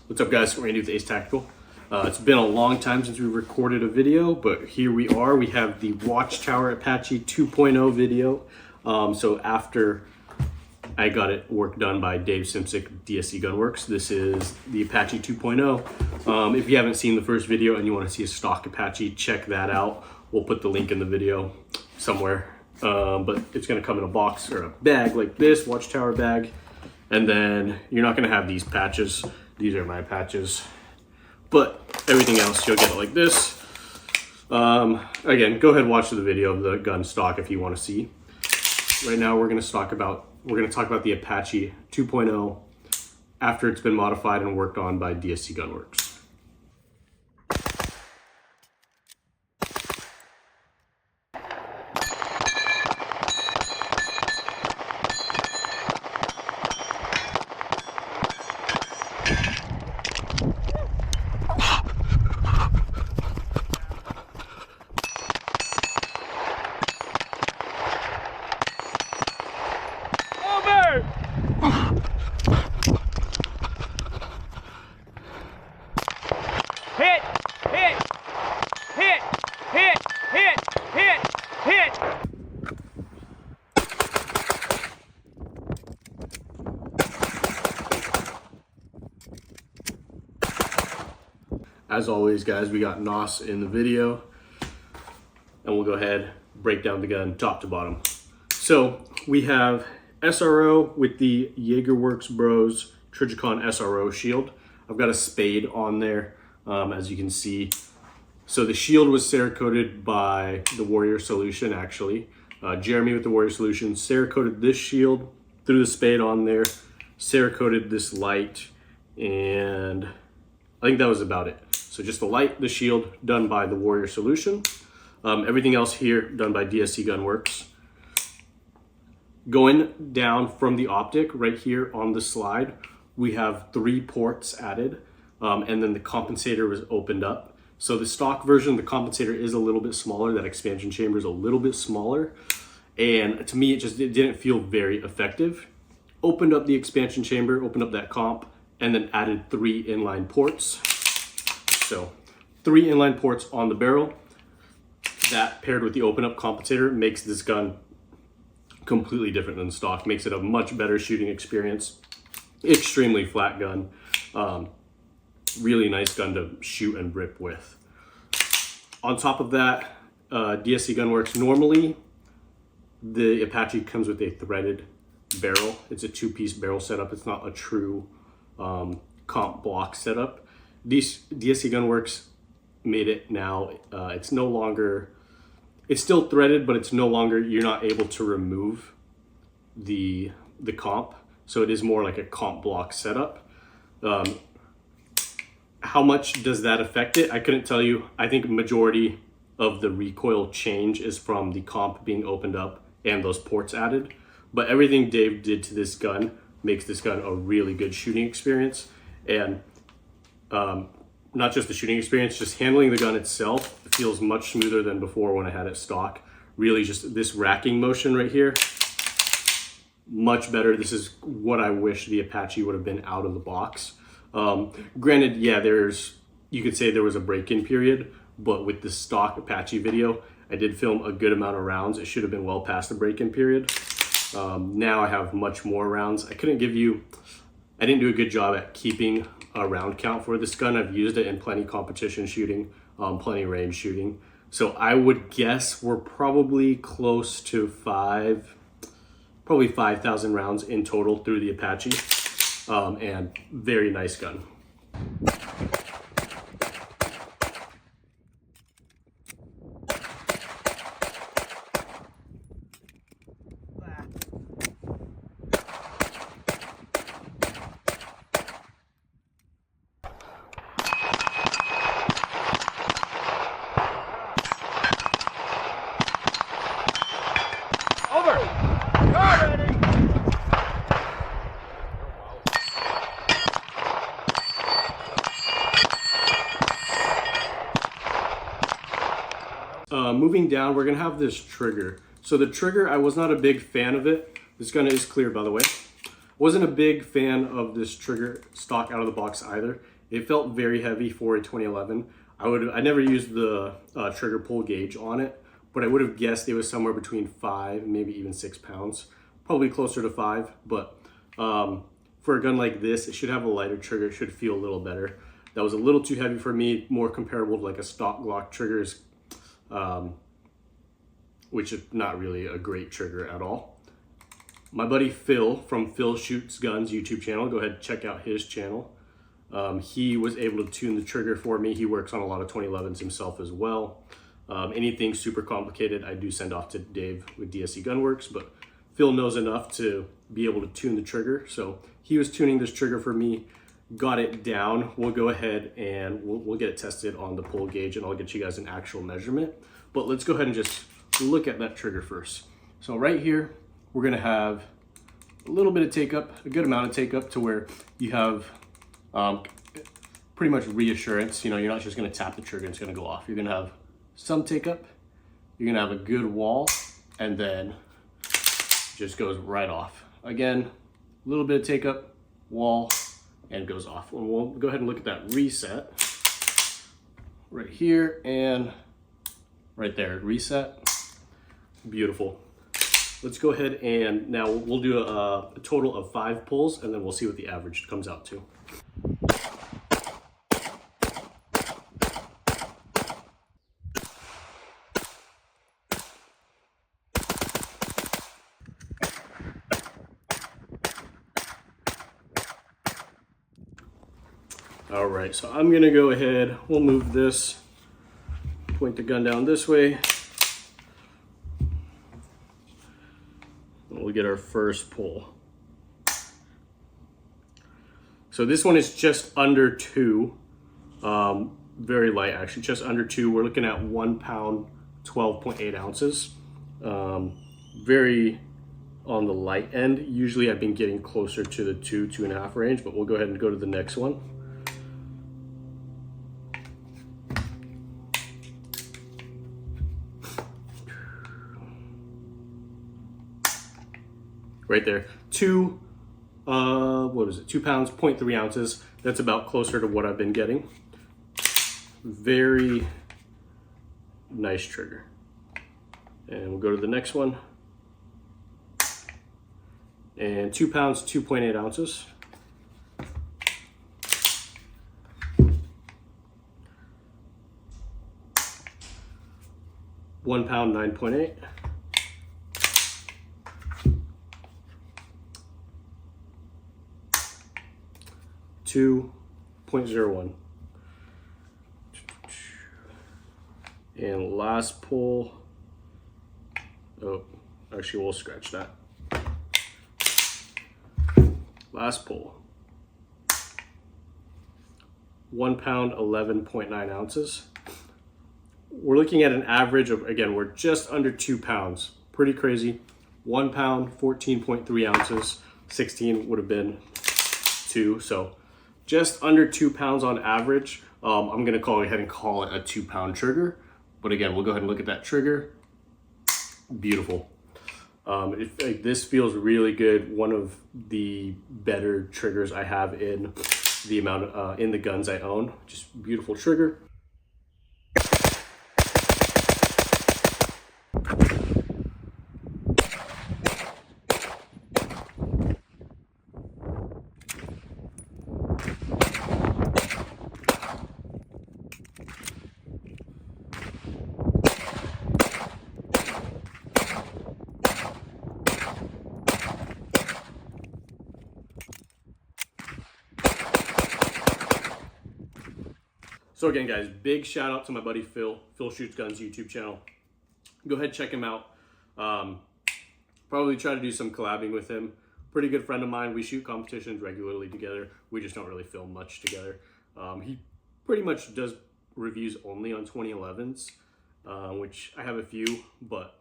What's up, guys? Randy with Ace Tactical. It's been a long time since we recorded a video, but here we are. We have the Watchtower Apache 2.0 video. So after I got it work done by Dave Simsick, DSCgunworks, this is the Apache 2.0. If you haven't seen the first video and you want to see a stock Apache, check that out. We'll put the link in the video somewhere. But it's going to come in a box or a bag like this, Watchtower bag. And then you're not going to have these patches. These are my patches. But everything else, you'll get it like this. Again, go ahead and watch the video of the gun stock if you want to see. Right now, we're going to talk about the Apache 2.0 after it's been modified and worked on by DSCgunworks. Hit! As always, guys, we got NOS in the video, and we'll go ahead, break down the gun top to bottom. So we have SRO with the JagerWorks Bros Trijicon SRO shield. I've got a spade on there, as you can see. So the shield was Cerakoted by the Warrior Solution, actually. Jeremy with the Warrior Solution Cerakoted this shield, threw the spade on there, Cerakoted this light, and I think that was about it. So just the light, the shield, done by the Warrior Solution. Everything else here done by DSCgunworks. Going down from the optic right here on the slide, we have 3 ports added, and then the compensator was opened up. So the stock version, the compensator is a little bit smaller. That expansion chamber is a little bit smaller. And to me, it didn't feel very effective. Opened up the expansion chamber, opened up that comp, and then added 3 inline ports. So 3 inline ports on the barrel. That paired with the open up compensator makes this gun completely different than stock. Makes it a much better shooting experience. Extremely flat gun. Really nice gun to shoot and rip with. On top of that, DSCgunworks, normally the Apache comes with a threaded barrel. It's a 2-piece barrel setup. It's not a true comp block setup. DSCgunworks made it now. It's no longer, it's still threaded, but it's no longer, you're not able to remove the comp. So it is more like a comp block setup. How much does that affect it? I couldn't tell you. I think majority of the recoil change is from the comp being opened up and those ports added. But everything Dave did to this gun makes this gun a really good shooting experience. And not just the shooting experience, just handling the gun itself feels much smoother than before when I had it stock. Really just this racking motion right here, much better. This is what I wish the Apache would have been out of the box. Granted, yeah, you could say there was a break-in period, but with the stock Apache video, I did film a good amount of rounds. It should have been well past the break-in period. Now I have much more rounds. I didn't do a good job at keeping a round count for this gun. I've used it in plenty competition shooting, plenty range shooting. So I would guess we're probably close to 5,000 rounds in total through the Apache. And very nice gun. Moving down, we're gonna have this trigger. So the trigger, I was not a big fan of it. This gun is clear, by the way. Wasn't a big fan of this trigger stock out of the box either. It felt very heavy for a 2011. I never used the trigger pull gauge on it, but I would have guessed it was somewhere between 5, maybe even 6 pounds, probably closer to 5. But for a gun like this, it should have a lighter trigger. It should feel a little better. That was a little too heavy for me, more comparable to like a stock Glock triggers, which is not really a great trigger at all. My buddy Phil from Phil Shoots Guns YouTube channel, go ahead and check out his channel. He was able to tune the trigger for me. He works on a lot of 2011s himself as well. Anything super complicated, I do send off to Dave with DSCgunworks, but Phil knows enough to be able to tune the trigger. So he was tuning this trigger for me, got it down. We'll go ahead and we'll get it tested on the pull gauge, and I'll get you guys an actual measurement. But let's go ahead and just look at that trigger first. So right here, we're gonna have a little bit of take up, a good amount of take up to where you have pretty much reassurance. You know, you're not just gonna tap the trigger and it's gonna go off. You're gonna have some take up, you're gonna have a good wall, and then it just goes right off. Again, a little bit of take up, wall, and goes off. And we'll go ahead and look at that reset right here and right there, reset. Beautiful. Let's go ahead and now we'll do a total of 5 pulls, and then we'll see what the average comes out to. All right, so I'm gonna go ahead, we'll move this, point the gun down this way. We'll get our first pull. So this one is just under 2, very light actually, just under 2. We're looking at 1 pound, 12.8 ounces. Very on the light end. Usually I've been getting closer to the 2.5 range, but we'll go ahead and go to the next one. Right there, 2 pounds, 0.3 ounces. That's about closer to what I've been getting. Very nice trigger. And we'll go to the next one. And 2 pounds, 2.8 ounces. £1 pound, 9.8. 2.01. And last pull, oh, actually we'll scratch that. Last pull, 1 pound, 11.9 ounces. We're looking at an average of, again, we're just under 2 pounds. Pretty crazy. 1 pound, 14.3 ounces. 16 would have been 2, so just under 2 pounds on average. I'm gonna go ahead and call it a 2 pound trigger. But again, we'll go ahead and look at that trigger. Beautiful. This feels really good. One of the better triggers I have in the amount of, in the guns I own. Just beautiful trigger. So again, guys, big shout out to my buddy Phil Shoots Guns YouTube channel. Go ahead, check him out. Probably try to do some collabing with him. Pretty good friend of mine. We shoot competitions regularly together. We just don't really film much together. He pretty much does reviews only on 2011s, which I have a few, but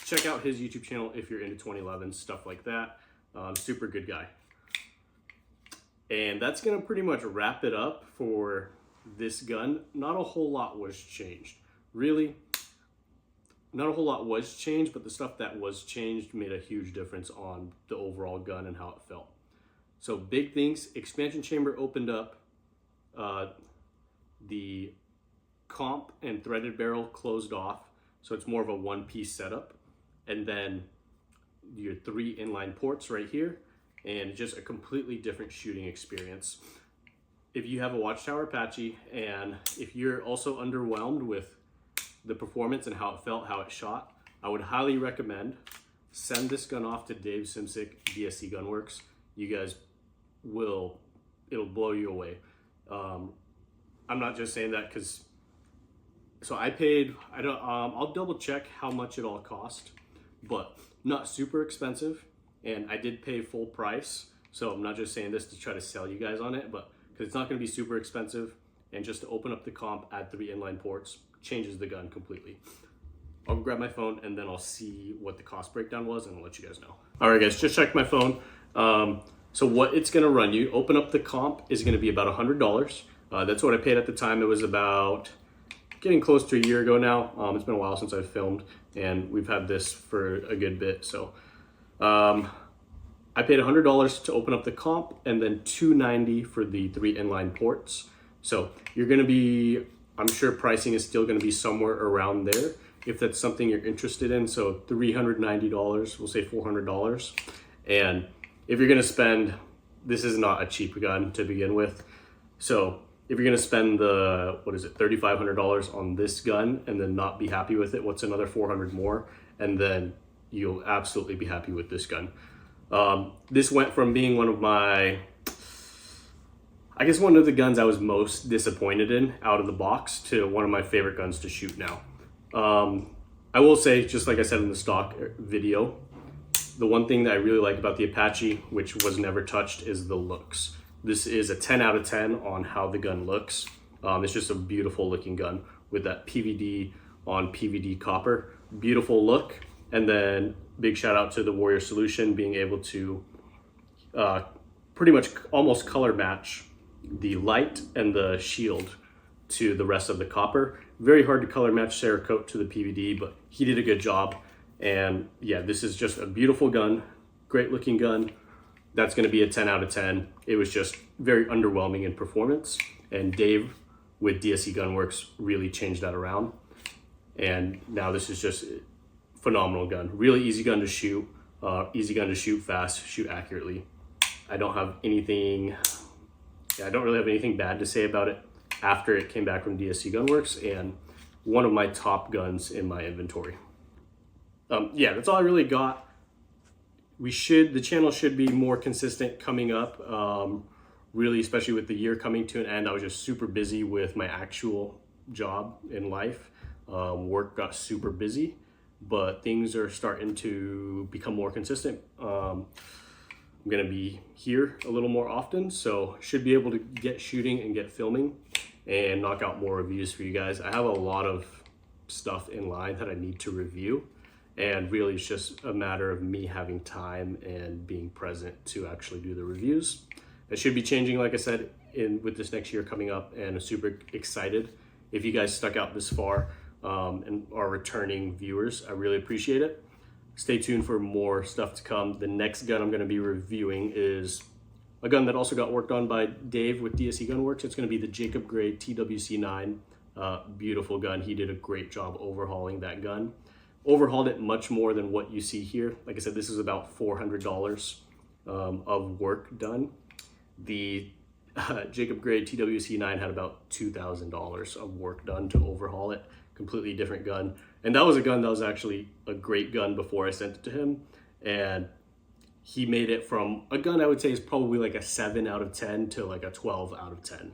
check out his YouTube channel if you're into 2011s, stuff like that. Super good guy. And that's gonna pretty much wrap it up for this gun. Not a whole lot was changed. Really, not a whole lot was changed, but the stuff that was changed made a huge difference on the overall gun and how it felt. So big things, expansion chamber opened up, the comp and threaded barrel closed off, so it's more of a one-piece setup, and then your 3 inline ports right here, and just a completely different shooting experience. If you have a Watchtower Apache and if you're also underwhelmed with the performance and how it felt, how it shot, I would highly recommend send this gun off to Dave Simsick, DSCgunworks. You guys it'll blow you away. I'm not just saying that because, so I'll double check how much it all cost, but not super expensive. And I did pay full price. So I'm not just saying this to try to sell you guys on it, but because it's not going to be super expensive. And just to open up the comp, add 3 inline ports, changes the gun completely. I'll grab my phone and then I'll see what the cost breakdown was and I'll let you guys know. All right, guys, just checked my phone. So what it's going to run you, open up the comp is going to be about $100. That's what I paid at the time. It was about getting close to a year ago now. It's been a while since I've filmed and we've had this for a good bit. So I paid $100 to open up the comp and then $290 for the 3 inline ports. So you're going to be, I'm sure pricing is still going to be somewhere around there if that's something you're interested in. So $390, we'll say $400. And if you're going to spend, this is not a cheap gun to begin with. So if you're going to spend the, $3,500 on this gun and then not be happy with it, what's another $400 more? And then you'll absolutely be happy with this gun. This went from being one of my, I guess one of the guns I was most disappointed in out of the box to one of my favorite guns to shoot now. I will say, just like I said in the stock video, the one thing that I really like about the Apache, which was never touched, is the looks. This is a 10 out of 10 on how the gun looks. It's just a beautiful looking gun with that PVD on PVD copper. Beautiful look. And then big shout out to the Warrior Solution being able to pretty much almost color match the light and the shield to the rest of the copper. Very hard to color match Cerakote to the PVD, but he did a good job. And yeah, this is just a beautiful gun, great looking gun. That's going to be a 10 out of 10. It was just very underwhelming in performance. And Dave with DSCgunworks really changed that around. And now this is just a phenomenal gun. Really easy gun to shoot, fast, shoot accurately. I don't really have anything bad to say about it after it came back from DSCgunworks, and one of my top guns in my inventory. Yeah, that's all I really got. The channel should be more consistent coming up, really, especially with the year coming to an end. I was just super busy with my actual job in life. Work got super busy, but things are starting to become more consistent. I'm gonna be here a little more often, so should be able to get shooting and get filming and knock out more reviews for you guys. I have a lot of stuff in line that I need to review, and really it's just a matter of me having time and being present to actually do the reviews. It should be changing, like I said, with this next year coming up, and I'm super excited. If you guys stuck out this far and are returning viewers, I really appreciate it. Stay tuned for more stuff to come. The next gun I'm going to be reviewing is a gun that also got worked on by Dave with DSCgunworks. It's going to be the Jacob Gray TWC9. Beautiful gun. He did a great job overhauling that gun. Overhauled it much more than what you see here. Like I said, this is about $400 of work done. The Jacob Gray TWC9 had about $2,000 of work done to overhaul it. Completely different gun. And that was a gun that was actually a great gun before I sent it to him. And he made it from a gun I would say is probably like a 7 out of 10 to like a 12 out of 10.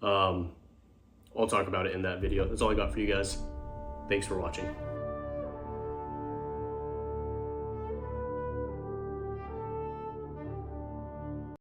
I'll talk about it in that video. That's all I got for you guys. Thanks for watching.